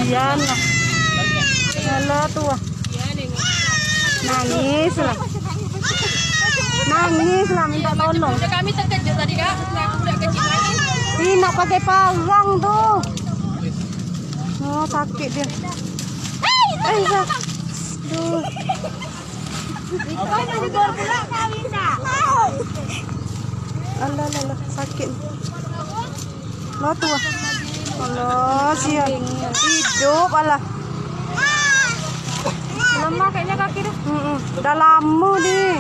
kasihan lah. Alah tuh. Nangis lah. Nangis lah minta tolong. Kami terkejut tadi kak, udah kecil lagi. Ih, nak pakai palang tuh. Oh, sakit dia. Duh. Alah, sakit. Lo tuh. Allah, siap. Hidup, alah. Lemah kayaknya kaki dah. Udah lama nih.